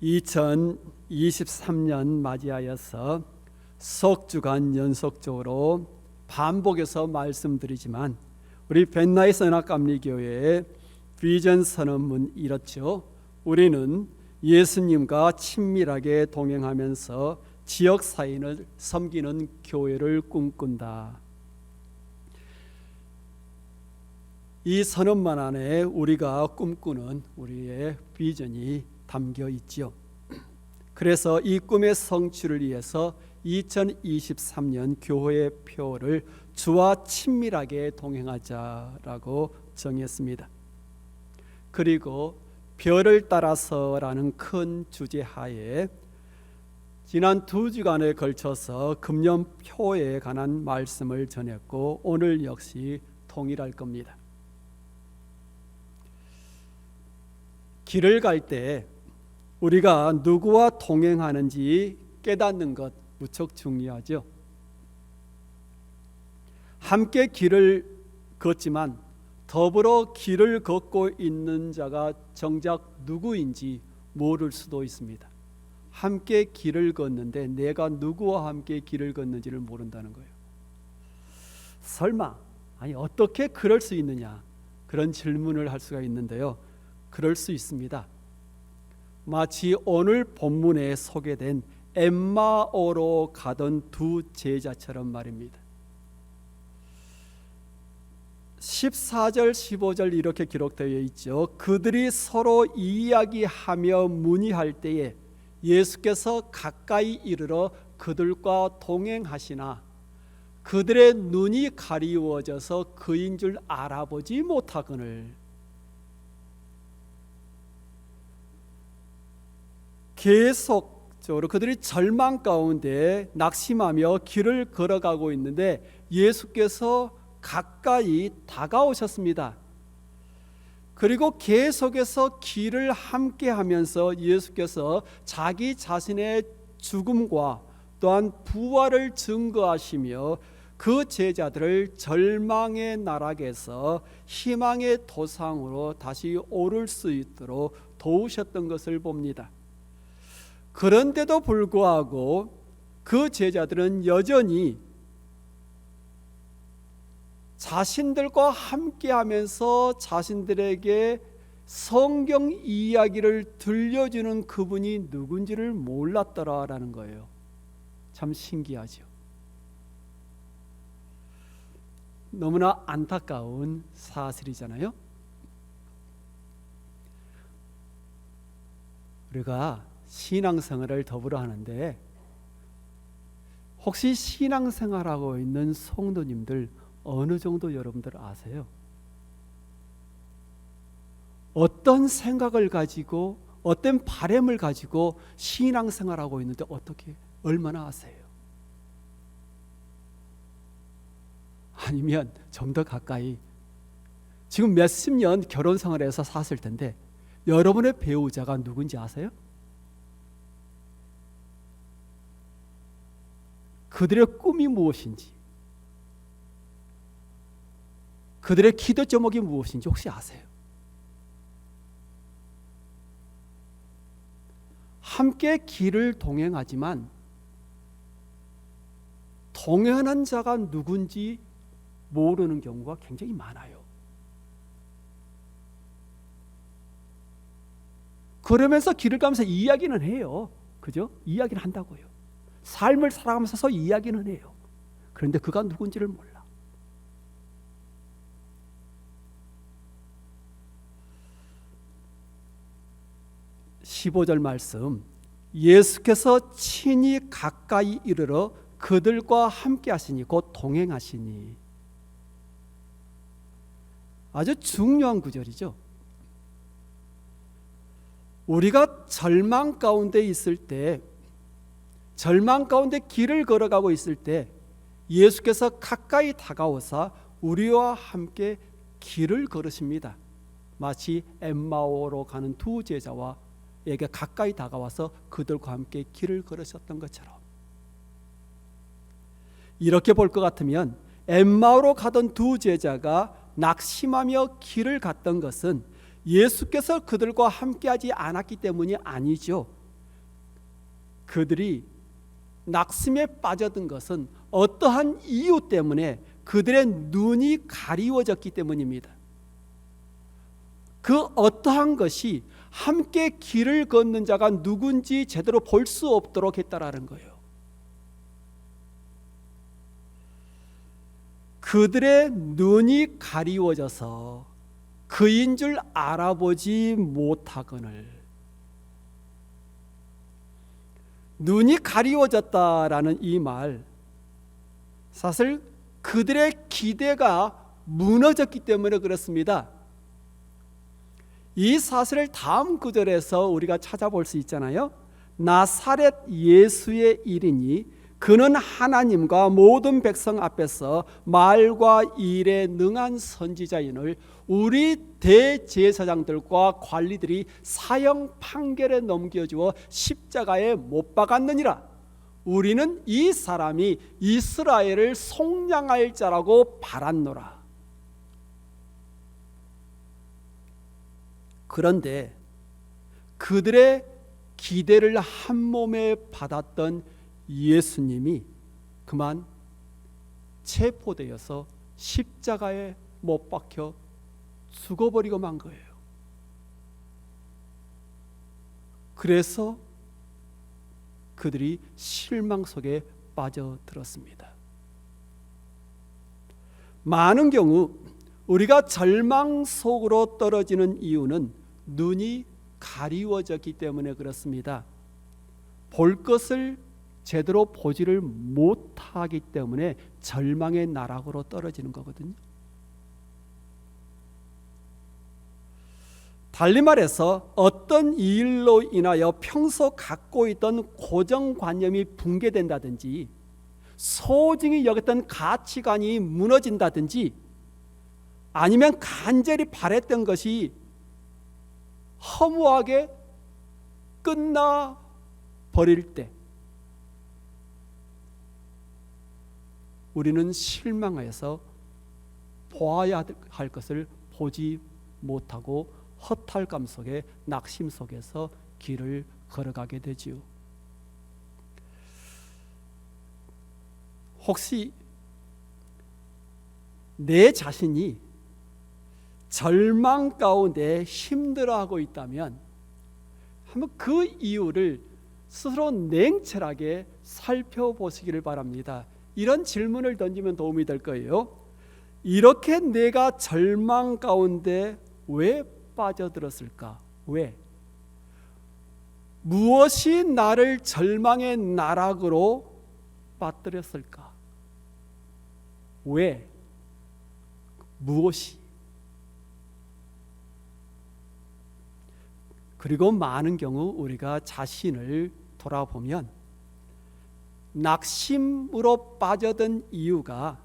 2023년 맞이하여서 석 주간 연속적으로 반복해서 말씀드리지만 우리 벤나이 선악감리교회의 비전 선언문 이렇죠. 우리는 예수님과 친밀하게 동행하면서 지역 사인을 섬기는 교회를 꿈꾼다. 이 선언문 안에 우리가 꿈꾸는 우리의 비전이 담겨 있죠. 그래서 이 꿈의 성취를 위해서 2023년 교회의 표를 주와 친밀하게 동행하자라고 정했습니다. 그리고 별을 따라서라는 큰 주제 하에 지난 2주간에 걸쳐서 금년표에 관한 말씀을 전했고 오늘 역시 동일할 겁니다. 길을 갈 때 우리가 누구와 동행하는지 깨닫는 것 무척 중요하죠. 함께 길을 걷지만 더불어 길을 걷고 있는 자가 정작 누구인지 모를 수도 있습니다. 함께 길을 걷는데 내가 누구와 함께 길을 걷는지를 모른다는 거예요. 설마, 아니 어떻게 그럴 수 있느냐, 그런 질문을 할 수가 있는데요. 그럴 수 있습니다. 마치 오늘 본문에 소개된 엠마오로 가던 두 제자처럼 말입니다. 14절 15절 이렇게 기록되어 있죠. 그들이 서로 이야기하며 문의할 때에 예수께서 가까이 이르러 그들과 동행하시나 그들의 눈이 가리워져서 그인 줄 알아보지 못하거늘. 계속적으로 그들이 절망 가운데 낙심하며 길을 걸어가고 있는데 예수께서 가까이 다가오셨습니다. 그리고 계속해서 길을 함께 하면서 예수께서 자기 자신의 죽음과 또한 부활을 증거하시며 그 제자들을 절망의 나락에서 희망의 도상으로 다시 오를 수 있도록 도우셨던 것을 봅니다. 그런데도 불구하고 그 제자들은 여전히 자신들과 함께하면서 자신들에게 성경 이야기를 들려주는 그분이 누군지를 몰랐더라라는 거예요. 참 신기하죠. 너무나 안타까운 사실이잖아요. 우리가 신앙생활을 더불어 하는데 혹시 신앙생활하고 있는 성도님들 어느 정도 여러분들 아세요? 어떤 생각을 가지고 어떤 바람을 가지고 신앙생활하고 있는데 어떻게 얼마나 아세요? 아니면 좀 더 가까이 지금 몇십 년 결혼생활에서 샀을 텐데 여러분의 배우자가 누군지 아세요? 그들의 꿈이 무엇인지 그들의 기도 제목이 무엇인지 혹시 아세요? 함께 길을 동행하지만 동행하는 자가 누군지 모르는 경우가 굉장히 많아요. 그러면서 길을 가면서 이야기는 해요. 그죠? 이야기는 한다고요. 삶을 살아가면서 이야기는 해요. 그런데 그가 누군지를 몰라. 15절 말씀, 예수께서 친히 가까이 이르러 그들과 함께 하시니 곧 동행하시니. 아주 중요한 구절이죠. 우리가 절망 가운데 있을 때, 절망 가운데 길을 걸어가고 있을 때 예수께서 가까이 다가오사 우리와 함께 길을 걸으십니다. 마치 엠마오로 가는 두 제자와 에게 가까이 다가와서 그들과 함께 길을 걸으셨던 것처럼, 이렇게 볼 것 같으면 엠마오로 가던 두 제자가 낙심하며 길을 갔던 것은 예수께서 그들과 함께하지 않았기 때문이 아니죠. 그들이 낙심에 빠져든 것은 어떠한 이유 때문에 그들의 눈이 가리워졌기 때문입니다. 그 어떠한 것이 함께 길을 걷는 자가 누군지 제대로 볼 수 없도록 했다라는 거예요. 그들의 눈이 가리워져서 그인 줄 알아보지 못하거늘. 눈이 가리워졌다라는 이 말, 사실 그들의 기대가 무너졌기 때문에 그렇습니다. 이 사실을 다음 구절에서 우리가 찾아볼 수 있잖아요. 나사렛 예수의 일이니 그는 하나님과 모든 백성 앞에서 말과 일에 능한 선지자인을 우리 대제사장들과 관리들이 사형 판결에 넘겨주어 십자가에 못 박았느니라. 우리는 이 사람이 이스라엘을 속량할 자라고 바랐노라. 그런데 그들의 기대를 한 몸에 받았던 예수님이 그만 체포되어서 십자가에 못 박혀 죽어버리고 만 거예요. 그래서 그들이 실망 속에 빠져들었습니다. 많은 경우 우리가 절망 속으로 떨어지는 이유는 눈이 가리워졌기 때문에 그렇습니다. 볼 것을 제대로 보지를 못하기 때문에 절망의 나락으로 떨어지는 거거든요. 달리 말해서 어떤 일로 인하여 평소 갖고 있던 고정관념이 붕괴된다든지 소중히 여겼던 가치관이 무너진다든지 아니면 간절히 바랬던 것이 허무하게 끝나버릴 때 우리는 실망해서 보아야 할 것을 보지 못하고 허탈감 속에 낙심 속에서 길을 걸어가게 되지요. 혹시 내 자신이 절망 가운데 힘들어하고 있다면 한번 그 이유를 스스로 냉철하게 살펴보시기를 바랍니다. 이런 질문을 던지면 도움이 될 거예요. 이렇게 내가 절망 가운데 왜 빠져들었을까? 왜? 무엇이 나를 절망의 나락으로 빠뜨렸을까? 왜? 무엇이? 그리고 많은 경우 우리가 자신을 돌아보면 낙심으로 빠져든 이유가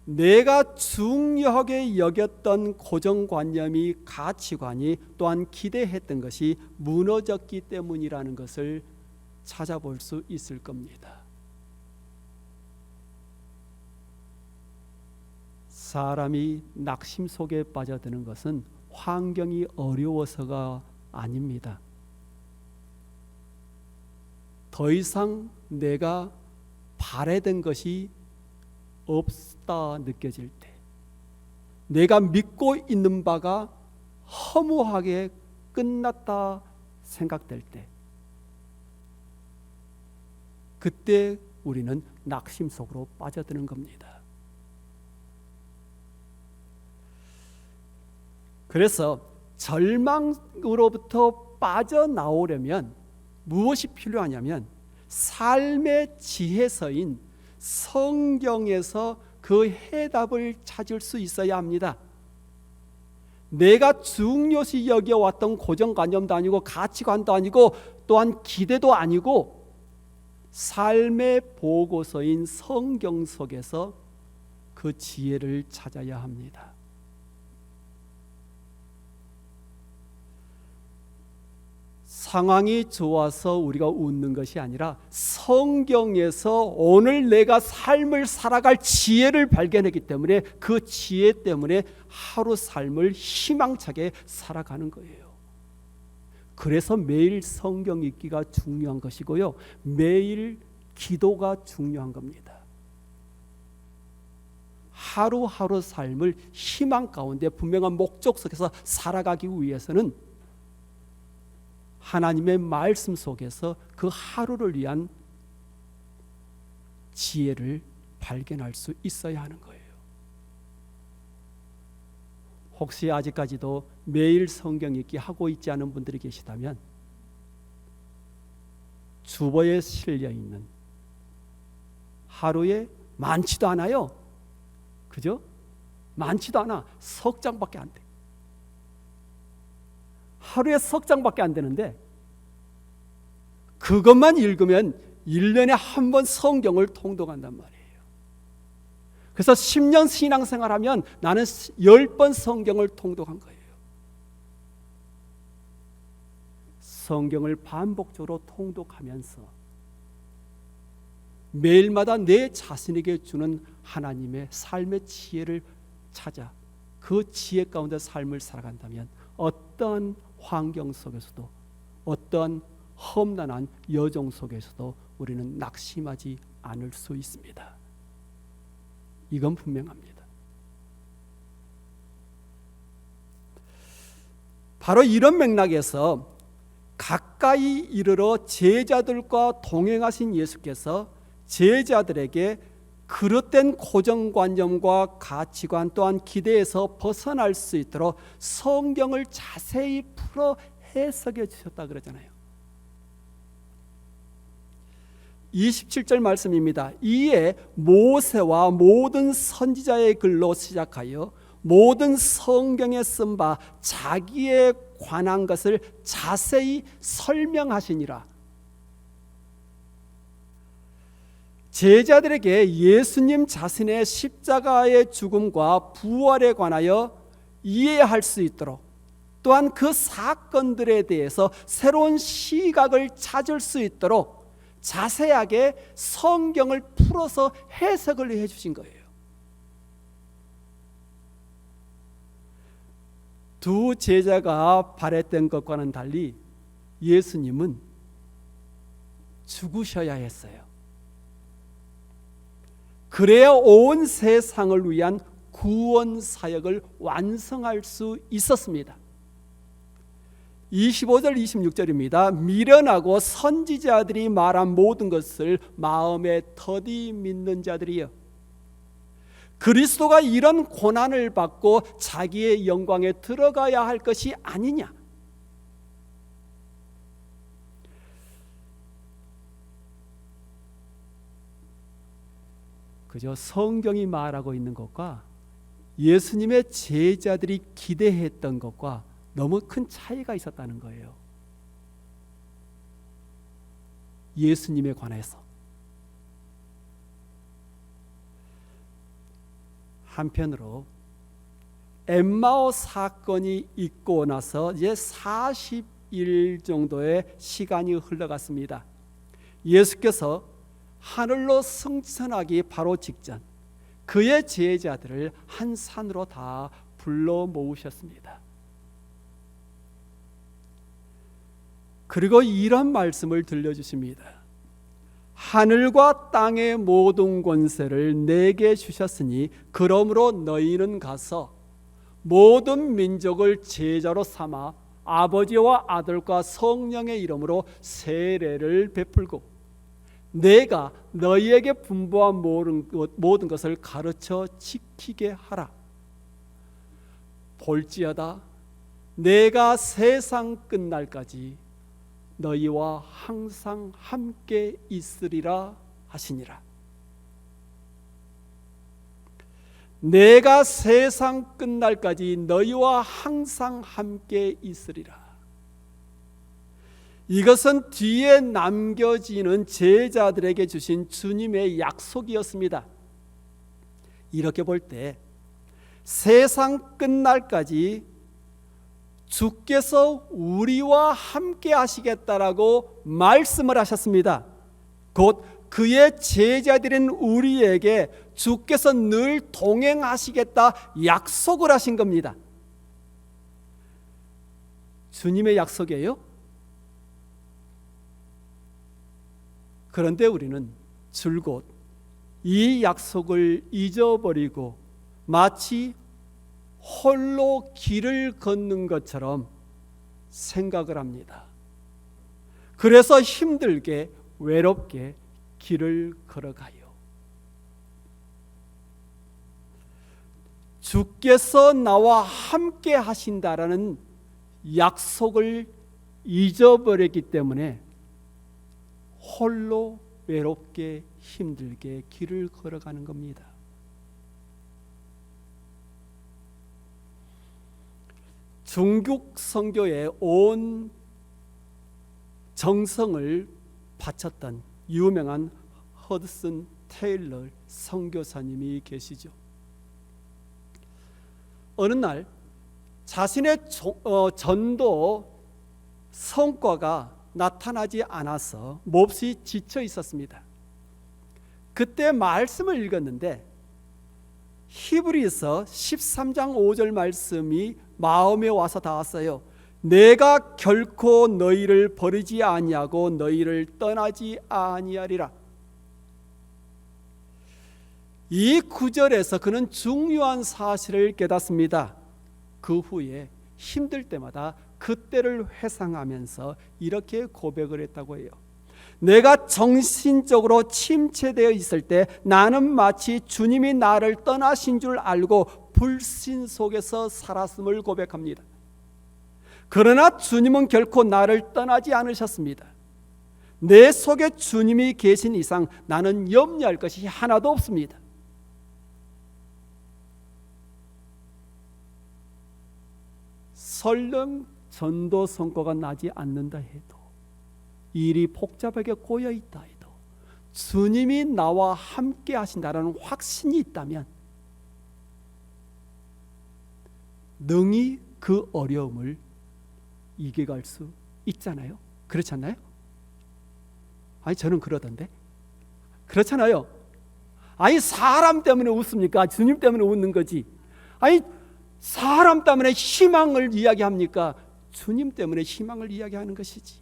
내가 중요하게 여겼던 고정관념이 가치관이 또한 기대했던 것이 무너졌기 때문이라는 것을 찾아볼 수 있을 겁니다. 사람이 낙심 속에 빠져드는 것은 환경이 어려워서가 아닙니다. 더 이상 내가 바라던 것이 없다 느껴질 때, 내가 믿고 있는 바가 허무하게 끝났다 생각될 때, 그때 우리는 낙심 속으로 빠져드는 겁니다. 그래서 절망으로부터 빠져나오려면 무엇이 필요하냐면 삶의 지혜서인 성경에서 그 해답을 찾을 수 있어야 합니다. 내가 중요시 여겨왔던 고정관념도 아니고 가치관도 아니고 또한 기대도 아니고 삶의 보고서인 성경 속에서 그 지혜를 찾아야 합니다. 상황이 좋아서 우리가 웃는 것이 아니라 성경에서 오늘 내가 삶을 살아갈 지혜를 발견했기 때문에 그 지혜 때문에 하루 삶을 희망차게 살아가는 거예요. 그래서 매일 성경 읽기가 중요한 것이고요. 매일 기도가 중요한 겁니다. 하루하루 삶을 희망 가운데 분명한 목적 속에서 살아가기 위해서는 하나님의 말씀 속에서 그 하루를 위한 지혜를 발견할 수 있어야 하는 거예요. 혹시 아직까지도 매일 성경 읽기 하고 있지 않은 분들이 계시다면 주보에 실려 있는 하루에 많지도 않아요. 그죠? 많지도 않아. 석 장밖에 안 돼. 하루에 석 장밖에 안 되는데 그것만 읽으면 1년에 한 번 성경을 통독한단 말이에요. 그래서 10년 신앙생활하면 나는 10번 성경을 통독한 거예요. 성경을 반복적으로 통독하면서 매일마다 내 자신에게 주는 하나님의 삶의 지혜를 찾아 그 지혜 가운데 삶을 살아간다면 어떠한 환경 속에서도 어떠한 험난한 여정 속에서도 우리는 낙심하지 않을 수 있습니다. 이건 분명합니다. 바로 이런 맥락에서 가까이 이르러 제자들과 동행하신 예수께서 제자들에게 그릇된 고정관념과 가치관 또한 기대에서 벗어날 수 있도록 성경을 자세히 풀어 해석해 주셨다 그러잖아요. 27절 말씀입니다. 이에 모세와 모든 선지자의 글로 시작하여 모든 성경에 쓴 바 자기에 관한 것을 자세히 설명하시니라. 제자들에게 예수님 자신의 십자가의 죽음과 부활에 관하여 이해할 수 있도록 또한 그 사건들에 대해서 새로운 시각을 찾을 수 있도록 자세하게 성경을 풀어서 해석을 해 주신 거예요. 두 제자가 바랬던 것과는 달리 예수님은 죽으셔야 했어요. 그래야 온 세상을 위한 구원 사역을 완성할 수 있었습니다. 25절 26절입니다. 미련하고 선지자들이 말한 모든 것을 마음에 더디 믿는 자들이여, 그리스도가 이런 고난을 받고 자기의 영광에 들어가야 할 것이 아니냐. 그저 성경이 말하고 있는 것과 예수님의 제자들이 기대했던 것과 너무 큰 차이가 있었다는 거예요. 예수님에 관해서. 한편으로 엠마오 사건이 있고 나서 이제 40일 정도의 시간이 흘러갔습니다. 예수께서 하늘로 승천하기 바로 직전 그의 제자들을 한 산으로 다 불러 모으셨습니다. 그리고 이런 말씀을 들려주십니다. 하늘과 땅의 모든 권세를 내게 주셨으니 그러므로 너희는 가서 모든 민족을 제자로 삼아 아버지와 아들과 성령의 이름으로 세례를 베풀고 내가 너희에게 분부한 모든 것을 가르쳐 지키게 하라. 볼지어다 내가 세상 끝날까지 너희와 항상 함께 있으리라 하시니라. 내가 세상 끝날까지 너희와 항상 함께 있으리라. 이것은 뒤에 남겨지는 제자들에게 주신 주님의 약속이었습니다. 이렇게 볼 때 세상 끝날까지 주께서 우리와 함께 하시겠다라고 말씀을 하셨습니다. 곧 그의 제자들인 우리에게 주께서 늘 동행하시겠다 약속을 하신 겁니다. 주님의 약속이에요? 그런데 우리는 줄곧 이 약속을 잊어버리고 마치 홀로 길을 걷는 것처럼 생각을 합니다. 그래서 힘들게 외롭게 길을 걸어가요. 주께서 나와 함께 하신다라는 약속을 잊어버렸기 때문에 홀로 외롭게 힘들게 길을 걸어가는 겁니다. 중국 선교에 온 정성을 바쳤던 유명한 허드슨 테일러 선교사님이 계시죠. 어느 날 자신의 전도 성과가 나타나지 않아서 몹시 지쳐 있었습니다. 그때 말씀을 읽었는데 히브리서 13장 5절 말씀이 마음에 와서 닿았어요. 내가 결코 너희를 버리지 아니하고 너희를 떠나지 아니하리라. 이 구절에서 그는 중요한 사실을 깨닫습니다. 그 후에 힘들 때마다 그때를 회상하면서 이렇게 고백을 했다고 해요. 내가 정신적으로 침체되어 있을 때 나는 마치 주님이 나를 떠나신 줄 알고 불신 속에서 살았음을 고백합니다. 그러나 주님은 결코 나를 떠나지 않으셨습니다. 내 속에 주님이 계신 이상 나는 염려할 것이 하나도 없습니다. 설령 전도 성과가 나지 않는다 해도, 일이 복잡하게 꼬여 있다 해도 주님이 나와 함께 하신다라는 확신이 있다면 능히 그 어려움을 이겨갈 수 있잖아요. 그렇지 않나요? 아니 저는 그러던데. 그렇잖아요. 아니 사람 때문에 웃습니까? 주님 때문에 웃는 거지. 아니 사람 때문에 희망을 이야기합니까? 주님 때문에 희망을 이야기하는 것이지.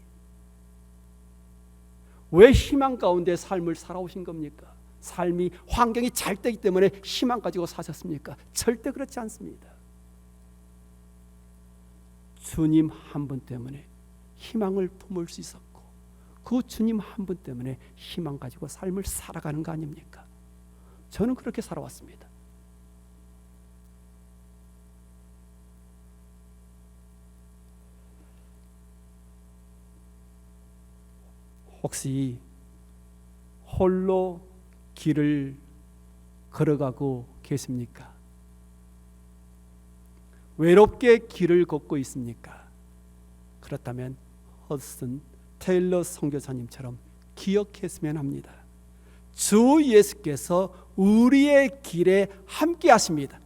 왜 희망 가운데 삶을 살아오신 겁니까? 삶이 환경이 잘 되기 때문에 희망 가지고 사셨습니까? 절대 그렇지 않습니다. 주님 한 분 때문에 희망을 품을 수 있었고 그 주님 한 분 때문에 희망 가지고 삶을 살아가는 거 아닙니까? 저는 그렇게 살아왔습니다. 혹시 홀로 길을 걸어가고 계십니까? 외롭게 길을 걷고 있습니까? 그렇다면 허드슨 테일러 선교사님처럼 기억했으면 합니다. 주 예수께서 우리의 길에 함께 하십니다.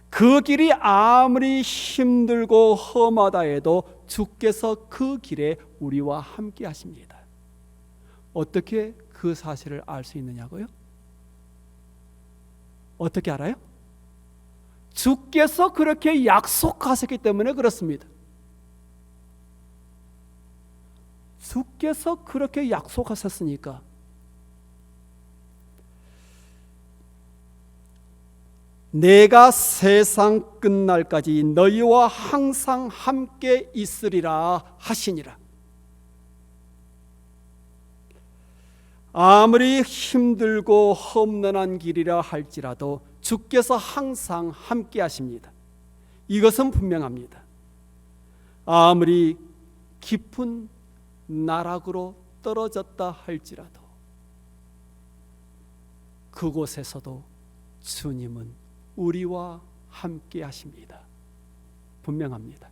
그 길이 아무리 힘들고 험하다 해도 주께서 그 길에 우리와 함께 하십니다. 어떻게 그 사실을 알 수 있느냐고요? 어떻게 알아요? 주께서 그렇게 약속하셨기 때문에 그렇습니다. 주께서 그렇게 약속하셨으니까 내가 세상 끝날까지 너희와 항상 함께 있으리라 하시니라. 아무리 힘들고 험난한 길이라 할지라도 주께서 항상 함께 하십니다. 이것은 분명합니다. 아무리 깊은 나락으로 떨어졌다 할지라도 그곳에서도 주님은 우리와 함께 하십니다. 분명합니다.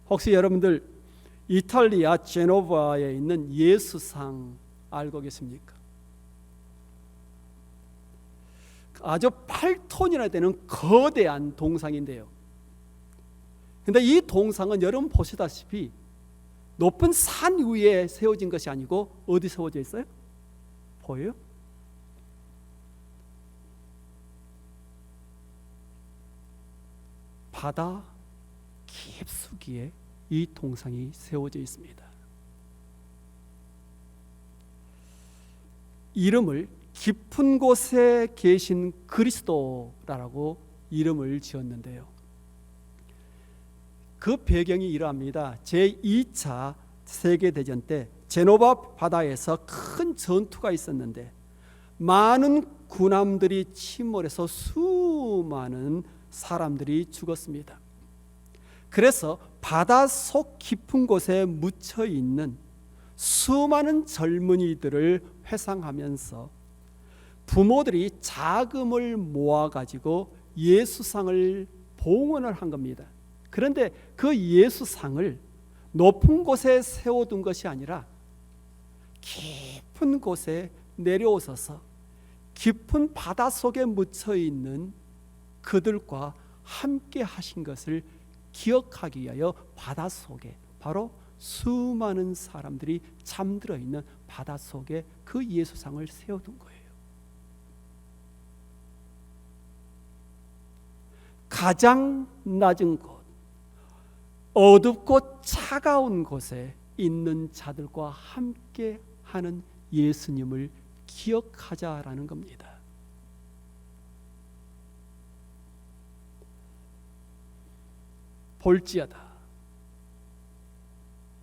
혹시 여러분들 이탈리아 제노바에 있는 예수상 알고 계십니까? 아주 8톤이나 되는 거대한 동상인데요. 근데 이 동상은 여러분 보시다시피 높은 산 위에 세워진 것이 아니고 어디 세워져 있어요? 보여요? 바다 깊숙이에 이 동상이 세워져 있습니다. 이름을 깊은 곳에 계신 그리스도라고 이름을 지었는데요. 그 배경이 이러합니다. 제2차 세계대전 때 제노바 바다에서 큰 전투가 있었는데 많은 군함들이 침몰해서 수많은 사람들이 죽었습니다. 그래서 바닷속 깊은 곳에 묻혀 있는 수많은 젊은이들을 회상하면서 부모들이 자금을 모아가지고 예수상을 봉헌을 한 겁니다. 그런데 그 예수상을 높은 곳에 세워둔 것이 아니라 깊은 곳에 내려오셔서 깊은 바닷속에 묻혀있는 그들과 함께 하신 것을 기억하기 위하여 바닷속에, 바로 수많은 사람들이 잠들어 있는 바닷속에 그 예수상을 세워둔 거예요. 가장 낮은 곳, 어둡고 차가운 곳에 있는 자들과 함께 하는 예수님을 기억하자라는 겁니다.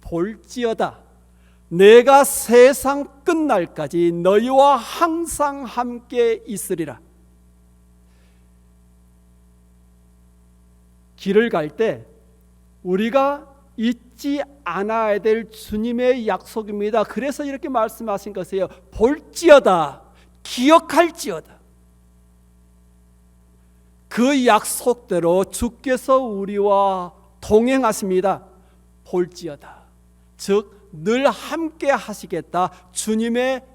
볼지어다 내가 세상 끝날까지 너희와 항상 함께 있으리라. 길을 갈 때 우리가 잊지 않아야 될 주님의 약속입니다. 그래서 이렇게 말씀하신 것이에요. 볼지어다, 기억할지어다. 그 약속대로 주께서 우리와 동행하십니다. 볼지어다, 즉 늘 함께 하시겠다. 주님의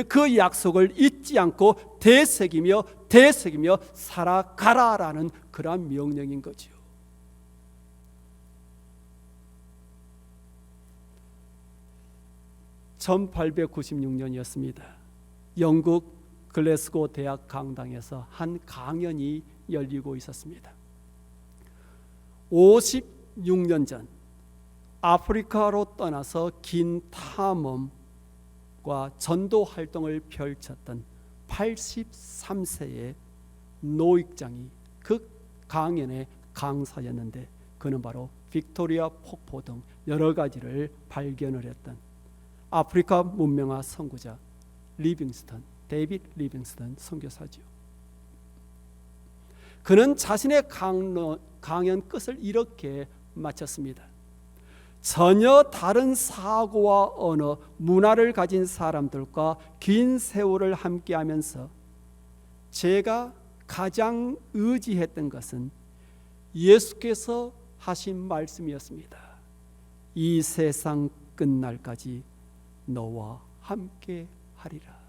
그 약속을 잊지 않고 되새기며 살아가라라는 그러한 명령인 거죠. (1896년이었습니다) 영국 글래스고 대학 강당에서 한 강연이 열리고 있었습니다. 56년 전 아프리카로 떠나서 긴 탐험과 전도 활동을 펼쳤던 83세의 노익장이 그 강연의 강사였는데, 그는 바로 빅토리아 폭포 등 여러 가지를 발견을 했던 아프리카 문명화 선구자 데이빗 리빙스턴 선교사죠. 그는 자신의 강연 끝을 이렇게 마쳤습니다. 전혀 다른 사고와 언어, 문화를 가진 사람들과 긴 세월을 함께하면서 제가 가장 의지했던 것은 예수께서 하신 말씀이었습니다. 이 세상 끝날까지 너와 함께 하리라.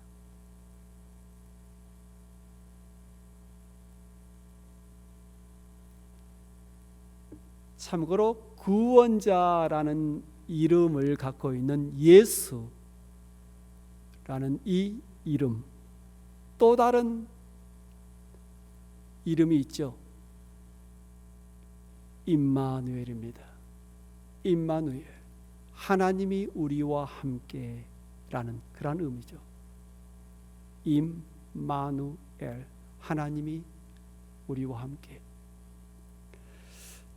참고로 구원자라는 이름을 갖고 있는 예수라는 이 이름, 또 다른 이름이 있죠. 임마누엘입니다. 임마누엘, 하나님이 우리와 함께라는 그런 의미죠. 임마누엘, 하나님이 우리와 함께.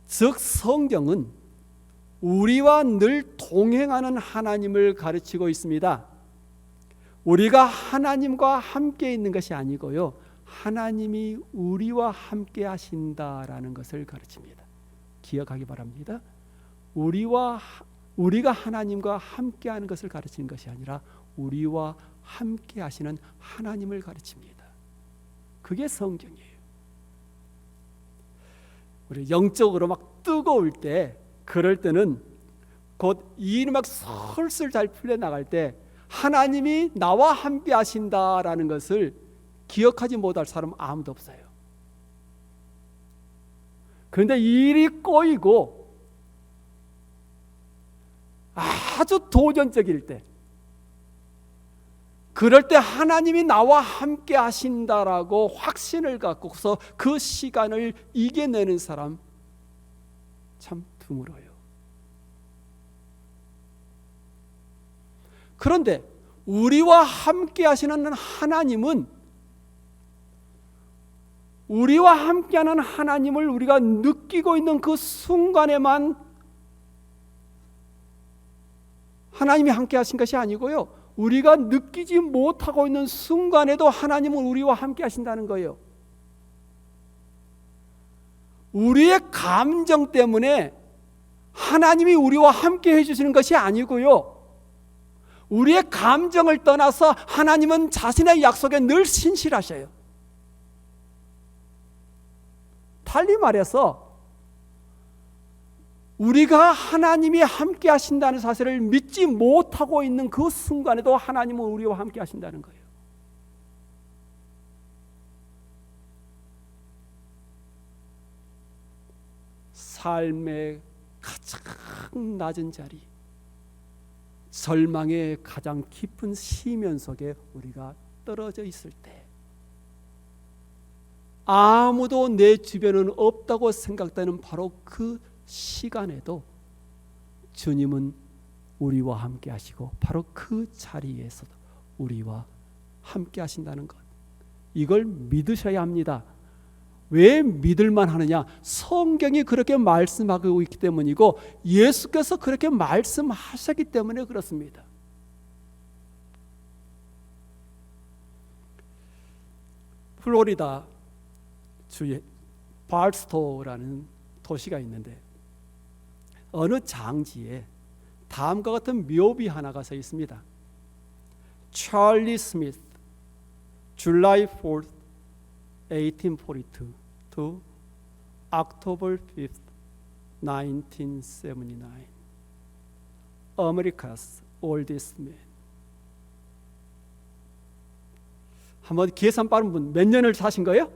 즉 성경은 우리와 늘 동행하는 하나님을 가르치고 있습니다. 우리가 하나님과 함께 있는 것이 아니고요, 하나님이 우리와 함께 하신다라는 것을 가르칩니다. 기억하기 바랍니다. 우리가 하나님과 함께 하는 것을 가르치는 것이 아니라 우리와 함께 하시는 하나님을 가르칩니다. 그게 성경이에요. 우리 영적으로 막 뜨거울 때, 그럴 때는 곧 일이 막 설설 잘 풀려나갈 때 하나님이 나와 함께 하신다라는 것을 기억하지 못할 사람은 아무도 없어요. 그런데 일이 꼬이고 아주 도전적일 때, 그럴 때 하나님이 나와 함께 하신다라고 확신을 갖고서 그 시간을 이겨내는 사람 참 드물어요. 그런데 우리와 함께 하시는 하나님은, 우리와 함께하는 하나님을 우리가 느끼고 있는 그 순간에만 하나님이 함께 하신 것이 아니고요, 우리가 느끼지 못하고 있는 순간에도 하나님은 우리와 함께 하신다는 거예요. 우리의 감정 때문에 하나님이 우리와 함께 해주시는 것이 아니고요, 우리의 감정을 떠나서 하나님은 자신의 약속에 늘 신실하셔요. 달리 말해서 우리가 하나님이 함께 하신다는 사실을 믿지 못하고 있는 그 순간에도 하나님은 우리와 함께 하신다는 거예요. 삶의 가장 낮은 자리, 절망의 가장 깊은 시면 속에 우리가 떨어져 있을 때, 아무도 내 주변은 없다고 생각되는 바로 그 시간에도 주님은 우리와 함께 하시고 바로 그 자리에서도 우리와 함께 하신다는 것, 이걸 믿으셔야 합니다. 왜 믿을만 하느냐? 성경이 그렇게 말씀하고 있기 때문이고 예수께서 그렇게 말씀하셨기 때문에 그렇습니다. 플로리다 주의 발스토라는 도시가 있는데 어느 장지에 다음과 같은 묘비 하나가 서 있습니다. 찰리 스미스, July 4th, 1842 to October 5th, 1979. America's oldest man. 한번 계산 빠른 분, 몇 년을 사신 거예요?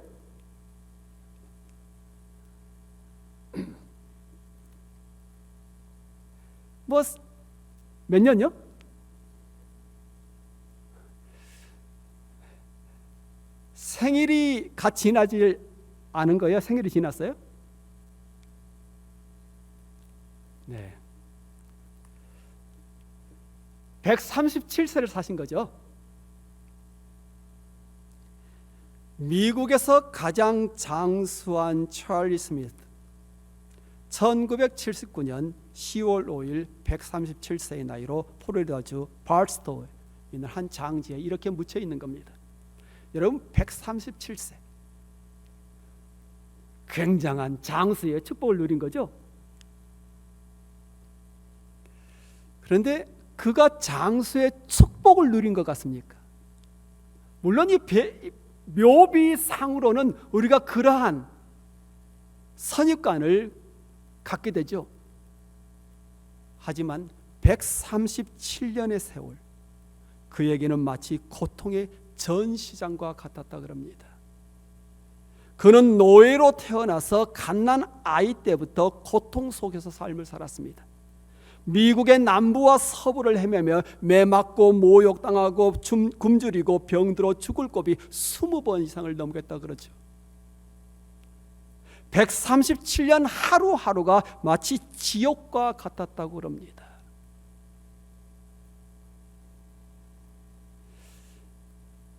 뭐 몇 년요? 생일이 같이 지나지 않은 거예요? 생일이 지났어요? 네. 137세를 사신 거죠. 미국에서 가장 장수한 찰리 스미스, 1979년 10월 5일 137세의 나이로 플로리다주 발스토어에 있는 한 장지에 이렇게 묻혀 있는 겁니다. 여러분, 137세, 굉장한 장수의 축복을 누린 거죠. 그런데 그가 장수의 축복을 누린 것 같습니까? 물론 이 묘비상으로는 우리가 그러한 선입관을 갖게 되죠. 하지만 137년의 세월, 그에게는 마치 고통의 전시장과 같았다 그럽니다. 그는 노예로 태어나서 갓난 아이 때부터 고통 속에서 삶을 살았습니다. 미국의 남부와 서부를 헤매며 매 맞고 모욕당하고 굶주리고 병들어 죽을 곱이 20번 이상을 넘겼다 그러죠. 137년 하루하루가 마치 지옥과 같았다고 그럽니다.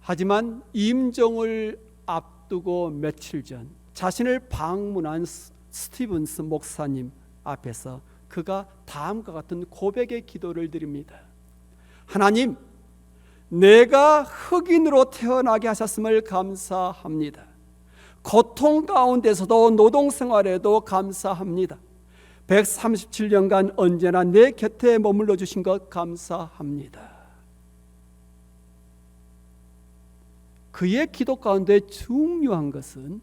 하지만 임종을 앞두고 며칠 전 자신을 방문한 스티븐스 목사님 앞에서 그가 다음과 같은 고백의 기도를 드립니다. 하나님, 내가 흑인으로 태어나게 하셨음을 감사합니다. 고통 가운데서도 노동생활에도 감사합니다. 137년간 언제나 내 곁에 머물러 주신 것 감사합니다. 그의 기도 가운데 중요한 것은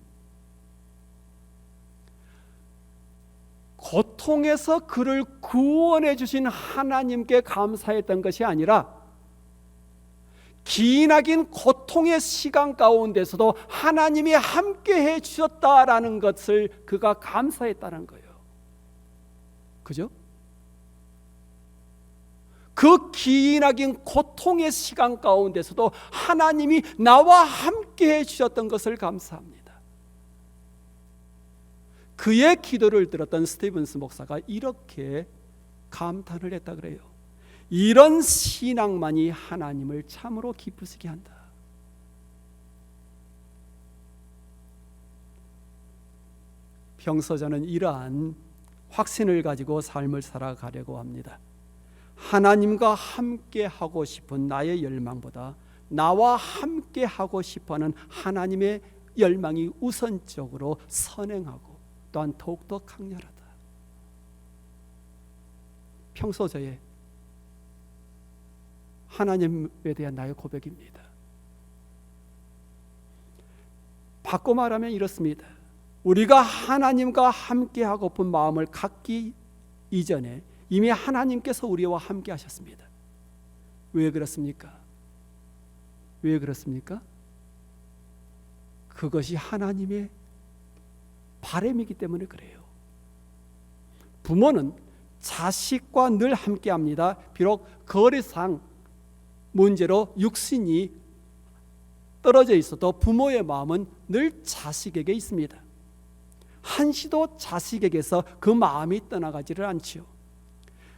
고통에서 그를 구원해 주신 하나님께 감사했던 것이 아니라 기나긴 고통의 시간 가운데서도 하나님이 함께해 주셨다라는 것을 그가 감사했다는 거예요. 그죠? 그 기나긴 고통의 시간 가운데서도 하나님이 나와 함께해 주셨던 것을 감사합니다. 그의 기도를 들었던 스티븐스 목사가 이렇게 감탄을 했다 그래요. 이런 신앙만이 하나님을 참으로 기쁘시게 한다. 평소 저는 이러한 확신을 가지고 삶을 살아가려고 합니다. 하나님과 함께 하고 싶은 나의 열망보다 나와 함께 하고 싶어하는 하나님의 열망이 우선적으로 선행하고 또한 더욱더 강렬하다. 평소 저의 하나님에 대한 나의 고백입니다. 바꿔 말하면 이렇습니다. 우리가 하나님과 함께하고픈 마음을 갖기 이전에 이미 하나님께서 우리와 함께 하셨습니다. 왜 그렇습니까? 왜 그렇습니까? 그것이 하나님의 바람이기 때문에 그래요. 부모는 자식과 늘 함께합니다. 비록 거리상 문제로 육신이 떨어져 있어도 부모의 마음은 늘 자식에게 있습니다. 한시도 자식에게서 그 마음이 떠나가지를 않지요.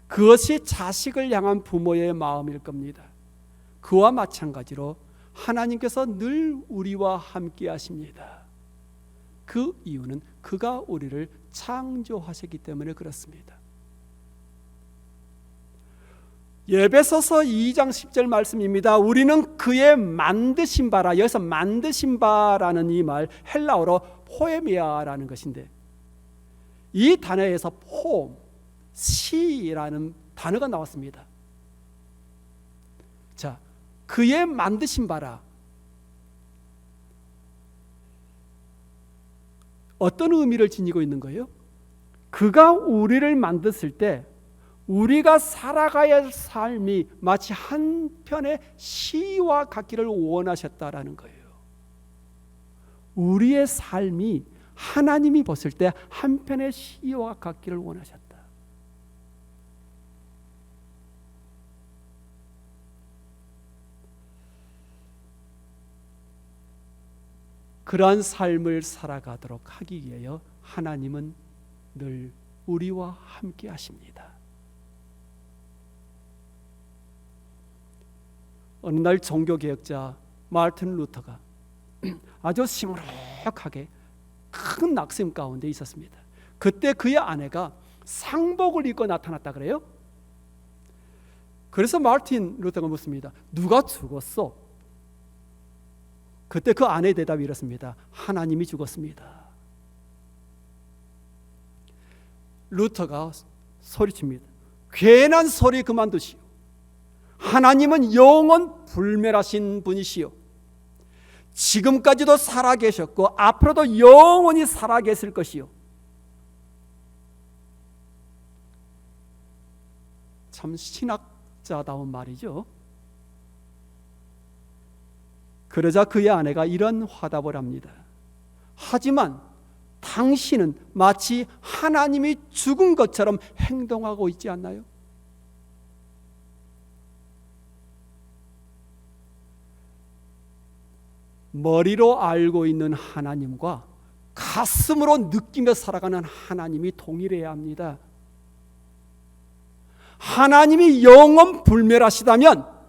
그것이 자식을 향한 부모의 마음일 겁니다. 그와 마찬가지로 하나님께서 늘 우리와 함께 하십니다. 그 이유는 그가 우리를 창조하셨기 때문에 그렇습니다. 에베소서 2장 10절 말씀입니다. 우리는 그의 만드신 바라. 여기서 만드신 바라는 이 말 헬라어로 포에미아라는 것인데, 이 단어에서 폼, 시라는 단어가 나왔습니다. 자, 그의 만드신 바라. 어떤 의미를 지니고 있는 거예요? 그가 우리를 만드실 때 우리가 살아가야 할 삶이 마치 한편의 시와 같기를 원하셨다라는 거예요. 우리의 삶이 하나님이 보실 때 한편의 시와 같기를 원하셨다. 그러한 삶을 살아가도록 하기 위하여 하나님은 늘 우리와 함께 하십니다. 어느 날 종교개혁자 마르틴 루터가 아주 시무룩하게 큰 낙심 가운데 있었습니다. 그때 그의 아내가 상복을 입고 나타났다 그래요. 그래서 마르틴 루터가 묻습니다. 누가 죽었어? 그때 그 아내의 대답이 이렇습니다. 하나님이 죽었습니다. 루터가 소리칩니다. 괜한 소리 그만두시오. 하나님은 영원 불멸하신 분이시오. 지금까지도 살아계셨고 앞으로도 영원히 살아계실 것이요. 참 신학자다운 말이죠. 그러자 그의 아내가 이런 화답을 합니다. 하지만 당신은 마치 하나님이 죽은 것처럼 행동하고 있지 않나요? 머리로 알고 있는 하나님과 가슴으로 느끼며 살아가는 하나님이 동일해야 합니다. 하나님이 영원 불멸하시다면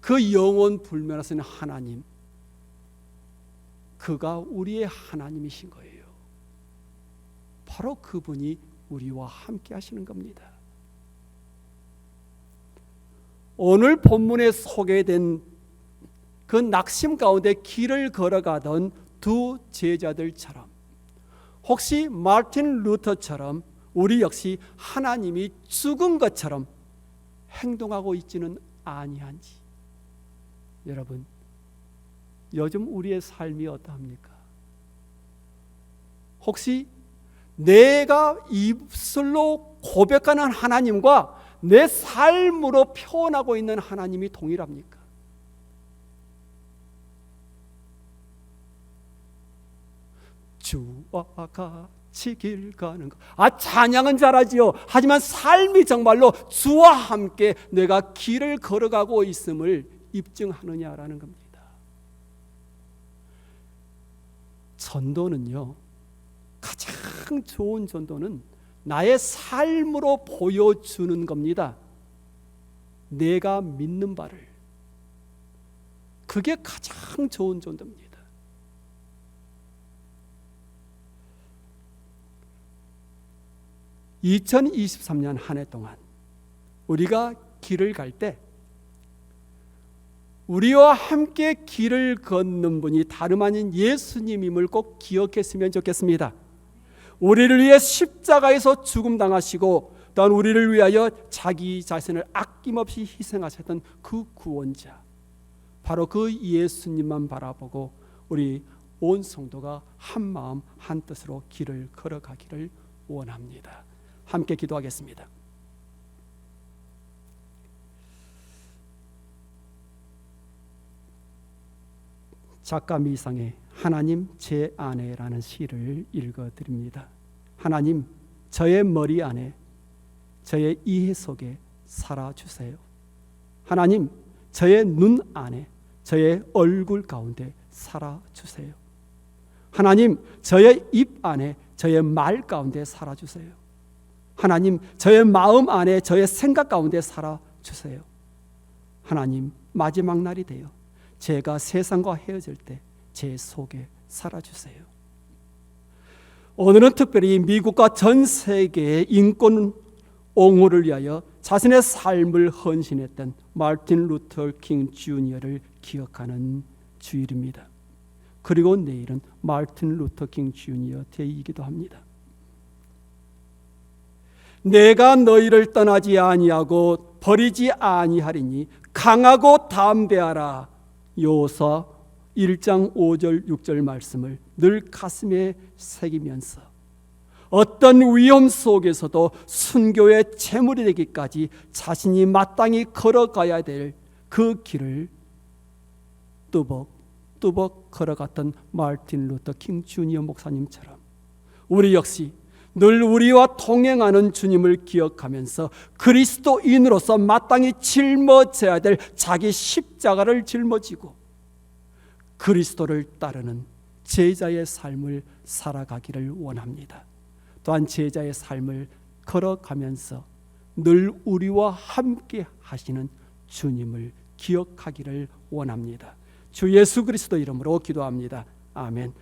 그 영원 불멸하시는 하나님, 그가 우리의 하나님이신 거예요. 바로 그분이 우리와 함께 하시는 겁니다. 오늘 본문에 소개된 그 낙심 가운데 길을 걸어가던 두 제자들처럼 혹시 마르틴 루터처럼 우리 역시 하나님이 죽은 것처럼 행동하고 있지는 아니한지. 여러분, 요즘 우리의 삶이 어떠합니까? 혹시 내가 입술로 고백하는 하나님과 내 삶으로 표현하고 있는 하나님이 동일합니까? 주와 같이 길 가는 것. 찬양은 잘하지요. 하지만 삶이 정말로 주와 함께 내가 길을 걸어가고 있음을 입증하느냐라는 겁니다. 전도는요, 가장 좋은 전도는 나의 삶으로 보여주는 겁니다. 내가 믿는 바를. 그게 가장 좋은 전도입니다. (2023년) 한 해 동안 우리가 길을 갈 때 우리와 함께 길을 걷는 분이 다름 아닌 예수님임을 꼭 기억했으면 좋겠습니다. 우리를 위해 십자가에서 죽음당하시고 또한 우리를 위하여 자기 자신을 아낌없이 희생하셨던 그 구원자, 바로 그 예수님만 바라보고 우리 온 성도가 한 마음 한 뜻으로 길을 걸어가기를 원합니다. 함께 기도하겠습니다. 작가 미상의 하나님 제 안에라는 시를 읽어드립니다. 하나님, 저의 머리 안에, 저의 이해 속에 살아주세요. 하나님, 저의 눈 안에, 저의 얼굴 가운데 살아주세요. 하나님, 저의 입 안에, 저의 말 가운데 살아주세요. 하나님, 저의 마음 안에, 저의 생각 가운데 살아주세요. 하나님, 마지막 날이 되어 제가 세상과 헤어질 때 제 속에 살아주세요. 오늘은 특별히 미국과 전 세계의 인권 옹호를 위하여 자신의 삶을 헌신했던 마틴 루터 킹 주니어를 기억하는 주일입니다. 그리고 내일은 마틴 루터 킹 주니어 데이이기도 합니다. 내가 너희를 떠나지 아니하고 버리지 아니하리니 강하고 담대하라. 요서 1장 5절 6절 말씀을 늘 가슴에 새기면서 어떤 위험 속에서도 순교의 제물이 되기까지 자신이 마땅히 걸어가야 될 그 길을 뚜벅뚜벅 걸어갔던 마틴 루터 킹 주니어 목사님처럼 우리 역시 늘 우리와 동행하는 주님을 기억하면서 그리스도인으로서 마땅히 짊어져야 될 자기 십자가를 짊어지고 그리스도를 따르는 제자의 삶을 살아가기를 원합니다. 또한 제자의 삶을 걸어가면서 늘 우리와 함께 하시는 주님을 기억하기를 원합니다. 주 예수 그리스도 이름으로 기도합니다. 아멘.